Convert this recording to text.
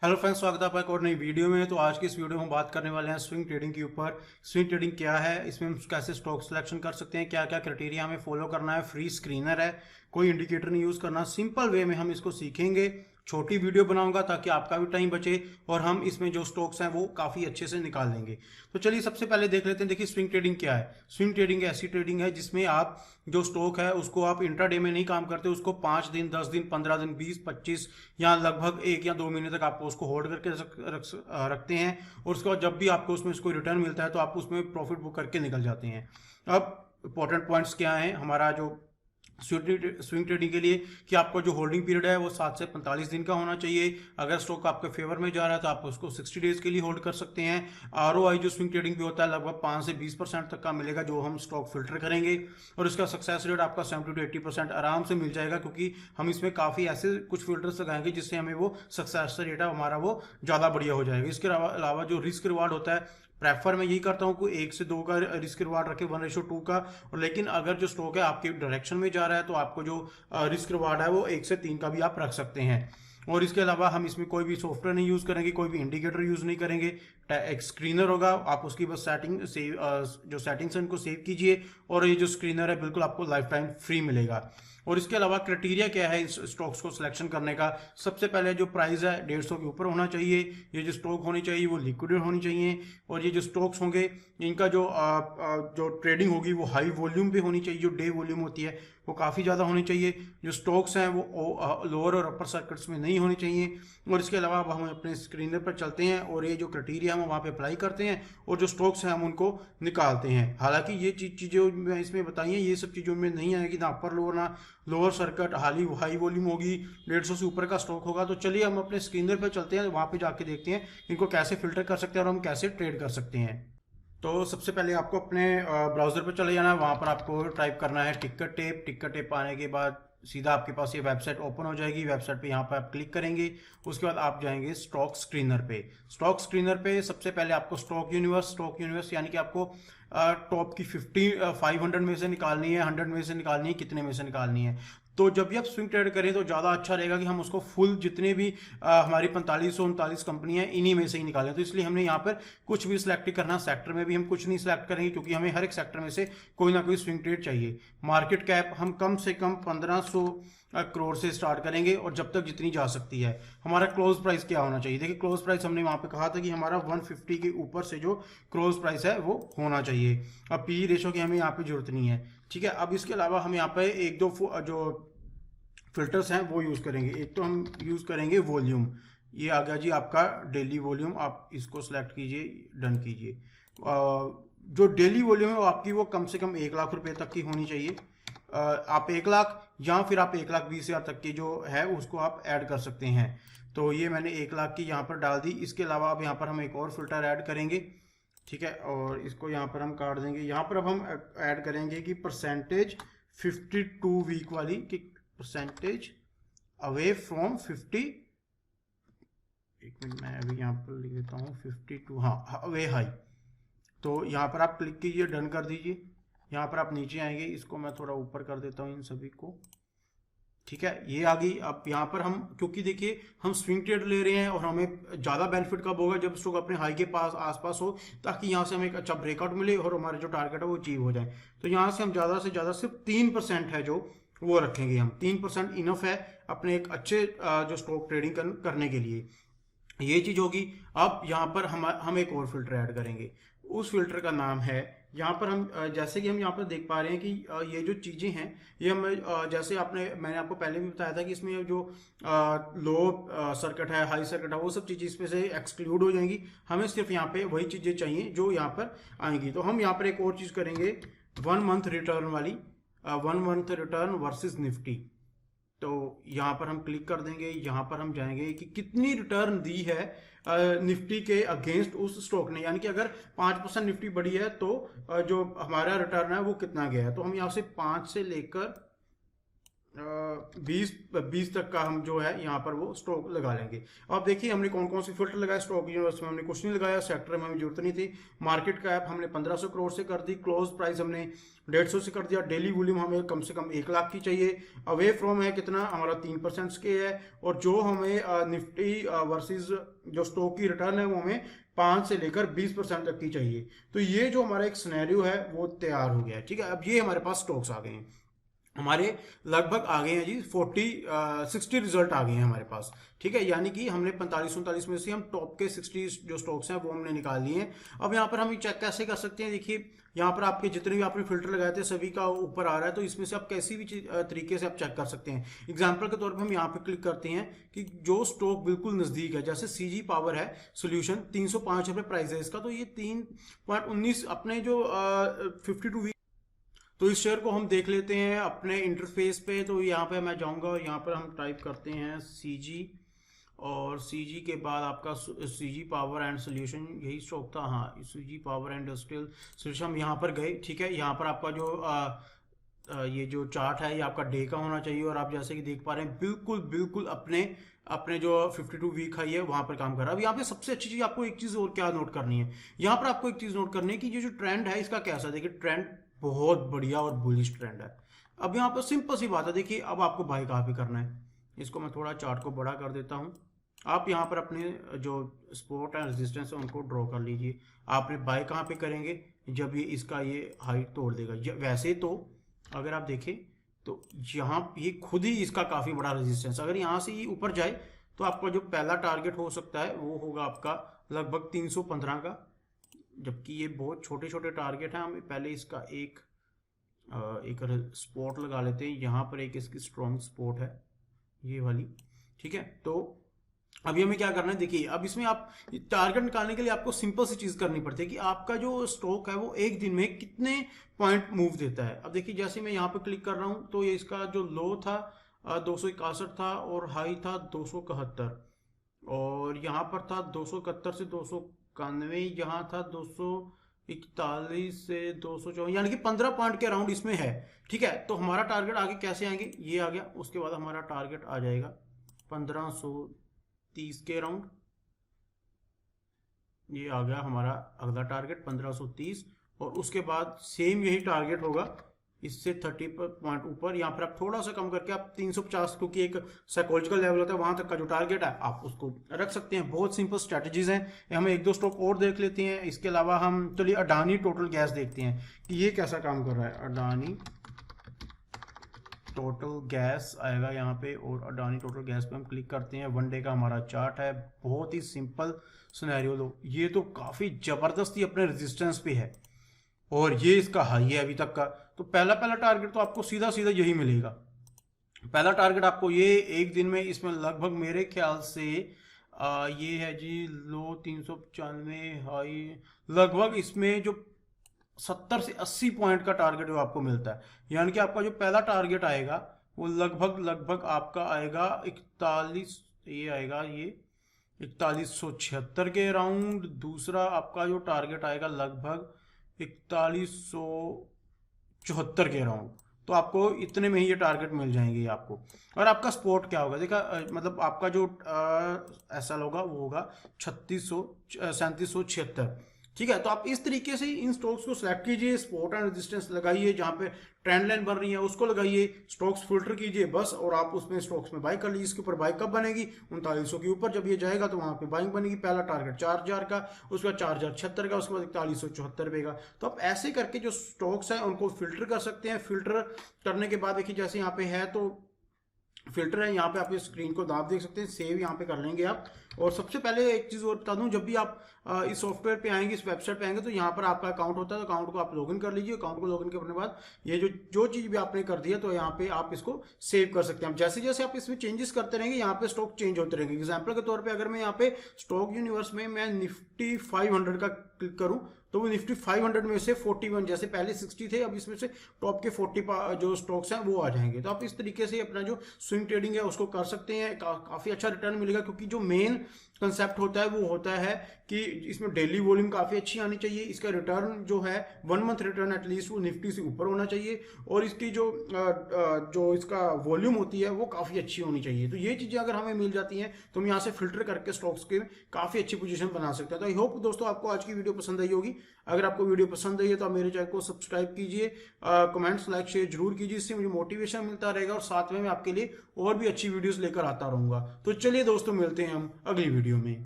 Hello friends, स्वागत है आपका एक और नई वीडियो में। तो आज की इस वीडियो में हम बात करने वाले हैं स्विंग ट्रेडिंग के ऊपर। स्विंग ट्रेडिंग क्या है, इसमें हम कैसे स्टॉक सिलेक्शन कर सकते हैं, क्या क्या क्राइटेरिया हमें फॉलो करना है। फ्री स्क्रीनर है, कोई इंडिकेटर नहीं यूज़ करना, सिंपल वे में हम इसको सीखेंगे। छोटी वीडियो बनाऊंगा ताकि आपका भी टाइम बचे और हम इसमें जो स्टॉक्स हैं वो काफ़ी अच्छे से निकाल लेंगे। तो चलिए सबसे पहले देख लेते हैं। देखिए, स्विंग ट्रेडिंग क्या है। स्विंग ट्रेडिंग ऐसी ट्रेडिंग है जिसमें आप जो स्टॉक है उसको आप इंट्राडे में नहीं काम करते, उसको 5 दिन, 10 दिन, 15 दिन, 20, 25 या लगभग 1 या 2 महीने तक आपको उसको होल्ड करके रखते हैं। और उसके बाद जब भी आपको उसमें उसको रिटर्न मिलता है तो आप उसमें प्रॉफिट बुक करके निकल जाते हैं। अब इंपॉर्टेंट पॉइंट्स क्या हैं हमारा जो स्विंग ट्रेडिंग के लिए, कि आपका जो होल्डिंग पीरियड है वो 7 से 45 दिन का होना चाहिए। अगर स्टॉक आपके फेवर में जा रहा है तो आप उसको 60 डेज के लिए होल्ड कर सकते हैं। आरओआई जो स्विंग ट्रेडिंग पे होता है लगभग 5 से 20% तक का मिलेगा जो हम स्टॉक फिल्टर करेंगे। और इसका सक्सेस रेट आपका 70 to 80% आराम से मिल जाएगा, क्योंकि हम इसमें काफ़ी ऐसे कुछ फिल्टर्स लगाएंगे जिससे हमें वो सक्सेस रेट है हमारा वो ज़्यादा बढ़िया हो जाएगा। इसके अलावा जो रिस्क रिवार्ड होता है, प्रेफर मैं यही करता हूँ कि 1 से 2 का रिस्क रिवार्ड रखे, 1:2 का। और लेकिन अगर जो स्टॉक है आपके डायरेक्शन में जा रहा है तो आपको जो रिस्क रिवार्ड है वो 1 से 3 का भी आप रख सकते हैं। और इसके अलावा हम इसमें कोई भी सॉफ्टवेयर नहीं यूज़ करेंगे, कोई भी इंडिकेटर यूज़ नहीं करेंगे। एक स्क्रीनर होगा, आप उसकी बस सेटिंग सेव, जो सेटिंग्स हैं उनको सेव कीजिए और ये जो स्क्रीनर है बिल्कुल आपको लाइफ टाइम फ्री मिलेगा। और इसके अलावा क्राइटेरिया क्या है इस स्टॉक्स को सिलेक्शन करने का। सबसे पहले जो प्राइस है 150 के ऊपर होना चाहिए। ये जो स्टॉक होनी चाहिए वो लिक्विडेट होनी चाहिए। और ये जो स्टॉक्स होंगे इनका जो ट्रेडिंग होगी वो हाई वॉल्यूम पे होनी चाहिए। जो डे वॉल्यूम होती है वो काफ़ी ज़्यादा होनी चाहिए। जो स्टॉक्स हैं वो लोअर और अपर सर्किट्स में नहीं होनी चाहिए। और इसके अलावा अब हम अपने स्क्रीनर पर चलते हैं और ये जो क्राइटेरिया हम वहाँ पे अप्लाई करते हैं और जो स्टॉक्स हैं हम उनको निकालते हैं। हालांकि ये चीज़ें मैं इसमें बताई हैं, ये सब चीज़ों में नहीं आएगी, ना अपर लोअर ना लोअर सर्किट। हाई वॉल्यूम होगी, 150 से ऊपर का स्टॉक होगा। तो चलिए हम अपने स्क्रीनर पर चलते हैं, वहाँ पे जाके देखते हैं इनको कैसे फिल्टर कर सकते हैं और हम कैसे ट्रेड कर सकते हैं। तो सबसे पहले आपको अपने ब्राउज़र पर चले जाना है। वहाँ पर आपको टाइप करना है टिकर टेप। टिकर टेप आने के बाद सीधा आपके पास ये वेबसाइट ओपन हो जाएगी। वेबसाइट पे यहाँ पर आप क्लिक करेंगे। उसके बाद आप जाएंगे स्टॉक स्क्रीनर पे। स्टॉक स्क्रीनर पे सबसे पहले आपको स्टॉक यूनिवर्स यानी कि आपको टॉप की 500 में से निकालनी है, 100 में से निकालनी है, कितने में से निकालनी है। तो जब भी आप स्विंग ट्रेड करें तो ज़्यादा अच्छा रहेगा कि हम उसको फुल जितने भी हमारी 4539 कंपनी है इन्हीं में से ही निकालें। तो इसलिए हमने यहाँ पर कुछ भी सिलेक्ट करना। सेक्टर में भी हम कुछ नहीं सिलेक्ट करेंगे, क्योंकि हमें हर एक सेक्टर में से कोई ना कोई स्विंग ट्रेड चाहिए। मार्केट कैप हम कम से कम 1500 करोड़ से स्टार्ट करेंगे और जब तक जितनी जा सकती है। हमारा क्लोज प्राइस क्या होना चाहिए। देखिए, क्लोज प्राइस हमने वहाँ पे कहा था कि हमारा 150 के ऊपर से जो क्लोज प्राइस है वो होना चाहिए। अब पी रेशो की हमें यहाँ पे जरूरत नहीं है। ठीक है, अब इसके अलावा हम यहाँ पे एक दो जो फिल्टर्स हैं वो यूज़ करेंगे। एक तो हम यूज़ करेंगे वॉल्यूम। ये आ गया जी आपका डेली वॉल्यूम, आप इसको सेलेक्ट कीजिए, डन कीजिए। जो डेली वॉल्यूम है वो आपकी वो कम से कम 1 लाख रुपए तक की होनी चाहिए। आप 1 लाख या फिर आप 1,20,000 तक की जो है उसको आप ऐड कर सकते हैं। तो ये मैंने 1 लाख की यहाँ पर डाल दी। इसके अलावा अब यहाँ पर हम एक और फिल्टर ऐड करेंगे। ठीक है, और इसको यहाँ पर हम काट देंगे। यहाँ पर अब हम ऐड करेंगे कि परसेंटेज 52 वीक वाली, कि परसेंटेज अवे फ्रॉम 50। एक मिनट, मैं अभी यहाँ पर लिख देता हूँ 52, हाँ, अवे हाई। तो यहाँ पर आप क्लिक कीजिए, डन कर दीजिए। यहाँ पर आप नीचे आएंगे, इसको मैं थोड़ा ऊपर कर देता हूँ इन सभी को। ठीक है, ये आ गई। अब यहाँ पर हम, क्योंकि देखिए हम स्विंग ट्रेड ले रहे हैं और हमें ज़्यादा बेनिफिट कब होगा, जब स्टॉक अपने हाई के पास आसपास हो, ताकि यहाँ से हमें एक अच्छा ब्रेकआउट मिले और हमारे जो टारगेट है वो अचीव हो जाए। तो यहाँ से हम ज़्यादा से ज़्यादा सिर्फ 3% है जो वो रखेंगे। हम 3% इनफ है अपने एक अच्छे जो स्टॉक ट्रेडिंग करने के लिए। ये चीज़ होगी। अब यहाँ पर हम एक और फिल्टर ऐड करेंगे। उस फिल्टर का नाम है, यहाँ पर हम जैसे कि हम यहाँ पर देख पा रहे हैं कि ये जो चीज़ें हैं ये हम जैसे मैंने आपको पहले भी बताया था कि इसमें जो लो सर्किट है, हाई सर्किट है, वो सब चीज़ें इसमें से एक्सक्लूड हो जाएंगी। हमें सिर्फ यहाँ पे वही चीज़ें चाहिए जो यहाँ पर आएंगी। तो हम यहाँ पर एक और चीज़ करेंगे, 1 मंथ रिटर्न वाली, 1 मंथ रिटर्न वर्सेस निफ्टी। तो यहाँ पर हम क्लिक कर देंगे। यहाँ पर हम जाएंगे कि कितनी रिटर्न दी है निफ्टी के अगेंस्ट उस स्टॉक ने, यानी कि अगर 5% निफ्टी बढ़ी है तो जो हमारा रिटर्न है वो कितना गया है। तो हम यहाँ से 5 से लेकर 20 तक का हम जो है यहाँ पर वो स्टॉक लगा लेंगे। अब देखिए हमने कौन कौन सी फिल्टर लगाया। स्टॉक यूनिवर्स में हमने कुछ नहीं लगाया, सेक्टर में हमें जरूरत नहीं थी। मार्केट कैप हमने 1500 करोड़ से कर दी, क्लोज प्राइस हमने 150 से कर दिया, डेली वॉल्यूम हमें कम से कम 1 लाख की चाहिए, अवे फ्रॉम है कितना हमारा 3% के है, और जो हमें निफ्टी वर्सेस जो स्टॉक की रिटर्न है वो हमें 5 से लेकर 20% तक की चाहिए। तो ये जो हमारा एक सिनेरियो है वो तैयार हो गया है, ठीक है। अब ये हमारे पास स्टॉक्स आ गए हैं, हमारे लगभग आ गए हैं जी 60 रिजल्ट आ गए हैं हमारे पास, ठीक है। यानी कि हमने 45-39 में से हम टॉप के 60 जो स्टॉक्स हैं वो हमने निकाल लिए हैं। अब यहाँ पर हम चेक कैसे कर सकते हैं, देखिए यहाँ पर आपके जितने भी आपने फिल्टर लगाए थे सभी का ऊपर आ रहा है, तो इसमें से आप कैसी भी तरीके से आप चेक कर सकते हैं। एग्जाम्पल के तौर पर हम यहाँ पे क्लिक करते हैं कि जो स्टॉक बिल्कुल नजदीक है, जैसे सीजी पावर है सोल्यूशन, 305 रुपये प्राइस है इसका, तो ये 3.19 अपने जो 52 वीक, तो इस शेयर को हम देख लेते हैं अपने इंटरफेस पे। तो यहाँ पे मैं जाऊंगा और यहाँ पर हम टाइप करते हैं सीजी, और सीजी के बाद आपका सीजी पावर एंड सोल्यूशन, यही स्टॉक था, हाँ CG power and industrial solution. हम यहाँ पर गए, ठीक है। यहाँ पर आपका जो ये जो चार्ट है ये आपका डे का होना चाहिए, और आप जैसे कि देख पा रहे हैं बिल्कुल बिल्कुल अपने अपने जो 52 वीक है ये वहां पर काम कर रहा है। अब यहाँ पे सबसे अच्छी चीज आपको एक चीज और क्या नोट करनी है, यहाँ पर आपको एक चीज नोट करनी है कि ये जो ट्रेंड है इसका कैसा, देखिए ट्रेंड बहुत बढ़िया और बुलिश ट्रेंड है। अब यहाँ पर सिंपल सी बात है, देखिए अब आपको बाय कहाँ पे करना है, इसको मैं थोड़ा चार्ट को बड़ा कर देता हूँ। आप यहाँ पर अपने जो सपोर्ट एंड रेजिस्टेंस है उनको ड्रॉ कर लीजिए। आपने बाय कहाँ पे करेंगे, जब ये इसका ये हाइट तोड़ देगा। वैसे तो अगर आप देखें तो यहाँ ये खुद ही इसका काफी बड़ा रेजिस्टेंस, अगर यहाँ से ये ऊपर जाए तो आपका जो पहला टारगेट हो सकता है वो होगा आपका लगभग 315 का, जबकि ये बहुत छोटे छोटे टारगेट हैं। हम पहले इसका एक स्पॉट लगा लेते हैं, यहाँ पर एक इसकी स्ट्रॉन्ग स्पॉट है ये वाली, ठीक है। तो अभी हमें क्या करना है, देखिए अब इसमें आप टारगेट निकालने के लिए आपको सिंपल सी चीज करनी पड़ती है कि आपका जो स्टॉक है वो एक दिन में कितने पॉइंट मूव देता है। अब देखिए जैसे मैं यहाँ पे क्लिक कर रहा हूँ तो ये इसका जो लो था 261 था और हाई था 271, और यहाँ पर था 271 से 291, यहाँ था 241 से 254, यानी कि 15 पॉइंट के अराउंड इसमें है, ठीक है। तो हमारा टारगेट आगे कैसे आएंगे, ये आ गया, उसके बाद हमारा टारगेट आ जाएगा 1530 के अराउंड, ये आ गया हमारा अगला टारगेट 1530, और उसके बाद सेम यही टारगेट होगा इससे 30 पॉइंट ऊपर। यहाँ पर आप थोड़ा सा कम करके आप 350, क्योंकि एक साइकोलॉजिकल लेवल होता है, वहां तक का जो टारगेट है आप उसको रख सकते हैं। बहुत सिंपल स्ट्रेटजीज हैं। हम एक दो स्टॉक और देख लेते हैं। इसके अलावा हम चलिए अडानी टोटल गैस देखते हैं कि ये कैसा काम कर रहा है। अडानी टोटल गैस आएगा यहाँ पे, और अडानी टोटल गैस पे हम क्लिक करते हैं। वन डे का हमारा चार्ट है, बहुत ही सिंपल सिनेरियो लो, ये तो काफी जबरदस्ती अपने रेजिस्टेंस पे है, और ये इसका हाई है अभी तक का। तो पहला टारगेट तो आपको सीधा सीधा यही मिलेगा। पहला टारगेट आपको ये एक दिन में इसमें लगभग मेरे ख्याल से ये है जी लो 395, हाई लगभग इसमें जो 70 से 80 पॉइंट का टारगेट जो आपको मिलता है। यानी कि आपका जो पहला टारगेट आएगा वो लगभग आपका आएगा 41, ये आएगा ये 4176 के अराउंड। दूसरा आपका जो टारगेट आएगा लगभग 4174 के अराउंड। तो आपको इतने में ही ये टारगेट मिल जाएंगे आपको। और आपका स्पोर्ट क्या होगा, देखा मतलब आपका जो ऐसा होगा वो होगा 3776, ठीक है। तो आप इस तरीके से इन स्टॉक्स को सिलेक्ट कीजिए, सपोर्ट एंड रेजिस्टेंस लगाइए, जहां पे ट्रेंड लाइन बन रही है उसको लगाइए, स्टॉक्स फिल्टर कीजिए बस, और आप उसमें स्टॉक्स में बाई कर लीजिए। इसके ऊपर बाई कब बनेगी, 3900 के ऊपर जब ये जाएगा तो वहां पे बाइंग बनेगी। पहला टारगेट 4000 का, उसका 4076 का, उसके बाद 4174 रुपए का। तो आप ऐसे करके जो स्टॉक्स है उनको फिल्टर कर सकते हैं। फिल्टर करने के बाद देखिए जैसे यहाँ पे है तो फिल्टर है, यहाँ पे आप इस स्क्रीन को दाब देख सकते हैं, सेव यहाँ पे कर लेंगे आप। और सबसे पहले एक चीज और बता दूं, जब भी आप इस सॉफ्टवेयर पे आएंगे, इस वेबसाइट पे आएंगे, तो यहाँ पर आपका अकाउंट होता है, तो अकाउंट को आप लॉगिन कर लीजिए। अकाउंट को लॉगिन करने के बाद ये जो चीज भी आपने कर दिया तो यहाँ पे आप इसको सेव कर सकते हैं। जैसे जैसे आप इसमें चेंजेस करते रहेंगे यहाँ पे स्टॉक चेंज होते रहेंगे। एग्जाम्पल के तौर पर अगर मैं यहाँ पे स्टॉक यूनिवर्स में मैं निफ्टी 500 का क्लिक करूँ तो वो निफ्टी 500 में से 41, जैसे पहले 60 थे अब इसमें से टॉप के 40 जो स्टॉक्स हैं वो आ जाएंगे। तो आप इस तरीके से अपना जो स्विंग ट्रेडिंग है उसको कर सकते हैं। काफी अच्छा रिटर्न मिलेगा, क्योंकि जो मेन कंसेप्ट होता है वो होता है कि इसमें डेली वॉल्यूम काफ़ी अच्छी आनी चाहिए, इसका रिटर्न जो है 1 मंथ रिटर्न एटलीस्ट वो निफ्टी से ऊपर होना चाहिए, और इसकी जो इसका वॉल्यूम होती है वो काफ़ी अच्छी होनी चाहिए। तो ये चीज़ें अगर हमें मिल जाती हैं तो हम यहाँ से फिल्टर करके स्टॉक्स के काफ़ी अच्छी पोजीशन बना सकते हैं। तो आई होप दोस्तों आपको आज की वीडियो पसंद आई होगी। अगर आपको वीडियो पसंद आई है तो आप मेरे चैनल को सब्सक्राइब कीजिए, कमेंट्स लाइक शेयर जरूर कीजिए, इससे मुझे मोटिवेशन मिलता रहेगा और साथ में मैं आपके लिए और भी अच्छी वीडियोस लेकर आता रहूंगा। तो चलिए दोस्तों, मिलते हैं हम अगली वीडियो में।